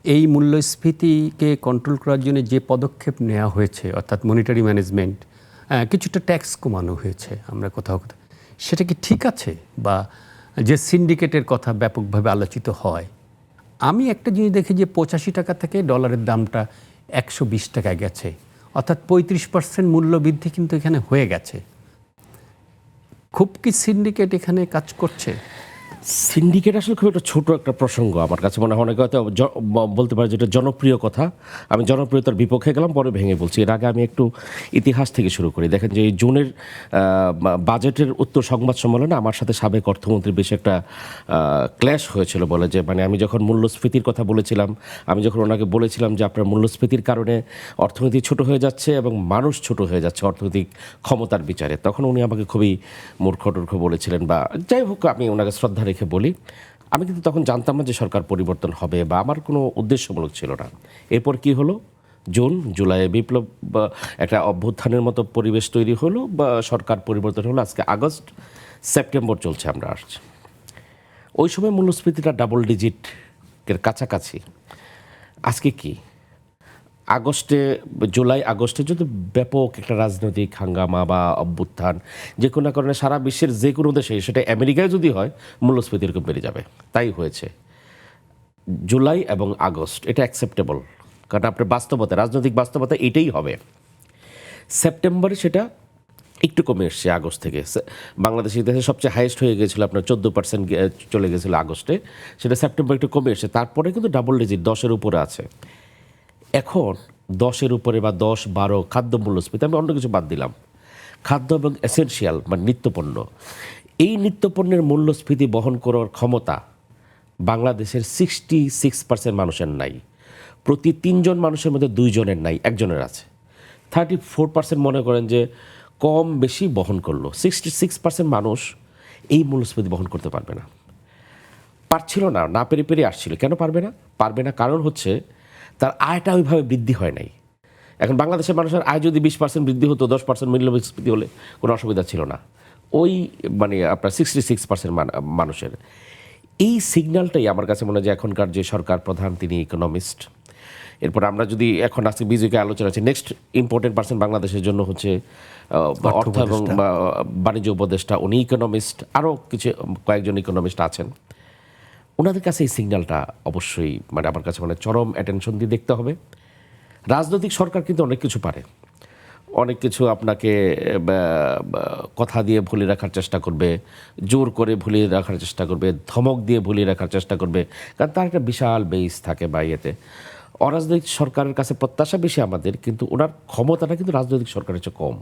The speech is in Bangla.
এই মূল্যস্ফীতিকে কন্ট্রোল করার জন্য যে পদক্ষেপ নেওয়া হয়েছে, অর্থাৎ মনিটারি ম্যানেজমেন্ট, কিছুটা ট্যাক্স কমানো হয়েছে, আমরা কোথাও কোথাও, সেটা কি ঠিক আছে? বা যে সিন্ডিকেটের কথা ব্যাপকভাবে আলোচিত হয়, আমি একটা জিনিস দেখি যে 85 টাকা থেকে ডলারের দামটা 120 টাকায় গেছে, অর্থাৎ 35% মূল্য বৃদ্ধি কিন্তু এখানে হয়ে গেছে। খুব কি সিন্ডিকেট এখানে কাজ করছে? সিন্ডিকেট আসলে খুব একটা ছোট একটা প্রসঙ্গ আমার কাছে মনে হয়। অনেকে হয়তো বলতে পারে যেটা জনপ্রিয় কথা, আমি জনপ্রিয়তার বিপক্ষে গেলাম, পরে ভেঙে বলছি। এর আগে আমি একটু ইতিহাস থেকে শুরু করি। দেখেন যে এই জুনের বাজেটের উত্তর সংবাদ সম্মেলনে আমার সাথে সাবেক অর্থমন্ত্রী বেশ একটা ক্ল্যাশ হয়েছিল। বলে যে মানে আমি যখন মূল্যস্ফীতির কথা বলেছিলাম, আমি যখন ওনাকে বলেছিলাম যে আপনার মূল্যস্ফীতির কারণে অর্থনীতি ছোট হয়ে যাচ্ছে এবং মানুষ ছোট হয়ে যাচ্ছে অর্থনৈতিক ক্ষমতার বিচারে, তখন উনি আমাকে খুবই মূর্খ টূর্খ বলেছিলেন। বা যাই হোক, আমি ওনাকে শ্রদ্ধা রেখে বলি, আমি কিন্তু তখন জানতাম না যে সরকার পরিবর্তন হবে, বা আমার কোনো উদ্দেশ্যমূলক ছিল না। এরপর কি হলো, জুন জুলাইয়ে বিপ্লব বা একটা অভ্যুত্থানের মতো পরিবেশ তৈরি হলো, বা সরকার পরিবর্তন হলো। আজকে আগস্ট সেপ্টেম্বর চলছে, আমরা আসছি। ওই সময় মূল্যস্ফীতিটা ডাবল ডিজিটের কাছাকাছি। আজকে কি আগস্টে, জুলাই আগস্টে যদি ব্যাপক একটা রাজনৈতিক হাঙ্গামা বা অভ্যুত্থান যে কোনো কারণে সারা বিশ্বের যে কোনো দেশে, সেটা আমেরিকায় যদি হয়, মূল্যস্ফীতি এরকম বেড়ে যাবে। তাই হয়েছে। জুলাই এবং আগস্ট এটা অ্যাকসেপ্টেবল, কারণ আপনার বাস্তবতা, রাজনৈতিক বাস্তবতা এটাই হবে। সেপ্টেম্বরে সেটা একটু কমে এসছে আগস্ট থেকে। বাংলাদেশের ইতিহাসে সবচেয়ে হাইয়েস্ট হয়ে গেছিলো, আপনার 14% চলে গেছিলো আগস্টে, সেটা সেপ্টেম্বর একটু কমে এসছে। তারপরে কিন্তু ডাবল ডিজিট 10-এর উপরে আছে। এখন 10-এর উপরে বা 10-12 খাদ্য মূল্যস্ফীতি, আমি অন্য কিছু বাদ দিলাম, খাদ্য এবং এসেনশিয়াল মানে নিত্যপণ্য, এই নিত্যপণ্যের মূল্যস্ফীতি বহন করার ক্ষমতা বাংলাদেশের 66% মানুষের নাই। প্রতি 3 জন মানুষের মধ্যে 2 জনের নাই, একজনের আছে। 34% মনে করেন যে কম বেশি বহন করলো। 66% মানুষ এই মূল্যস্ফীতি বহন করতে পারবে না, পারছিল না, না পেরে পেরে আসছিল। কেন পারবে না? পারবে না কারণ হচ্ছে তার আয়টা ওইভাবে বৃদ্ধি হয় নাই। এখন বাংলাদেশের মানুষের আয় যদি 20% বৃদ্ধি হতো, 10% মূল্যস্ফীতি হলে কোনো অসুবিধা ছিল না। ওই মানে আপনার 66% মানুষের এই সিগন্যালটাই আমার কাছে মনে হয় যে এখনকার যে সরকার প্রধান, তিনি ইকোনমিস্ট। এরপর আমরা যদি এখন আজকে বিজয়কে আলোচনা আছে, নেক্সট ইম্পর্টেন্ট পার্সন বাংলাদেশের জন্য হচ্ছে অর্থ এবং বাণিজ্য উপদেষ্টা, উনি ইকোনমিস্ট, আরও কিছু কয়েকজন ইকোনমিস্ট আছেন। ওনাদের কাছে এই সিগন্যালটা অবশ্যই মানে আমার কাছে মানে চরম অ্যাটেনশন দিয়ে দেখতে হবে। রাজনৈতিক সরকার কিন্তু অনেক কিছু পারে, অনেক কিছু আপনাকে কথা দিয়ে ভুলিয়ে রাখার চেষ্টা করবে, জোর করে ভুলিয়ে রাখার চেষ্টা করবে, ধমক দিয়ে ভুলিয়ে রাখার চেষ্টা করবে, কারণ তার একটা বিশাল বেস থাকে বা ইয়েতে। অরাজনৈতিক সরকারের কাছে প্রত্যাশা বেশি আমাদের, কিন্তু ওনার ক্ষমতাটা কিন্তু রাজনৈতিক সরকারের চেয়ে কম।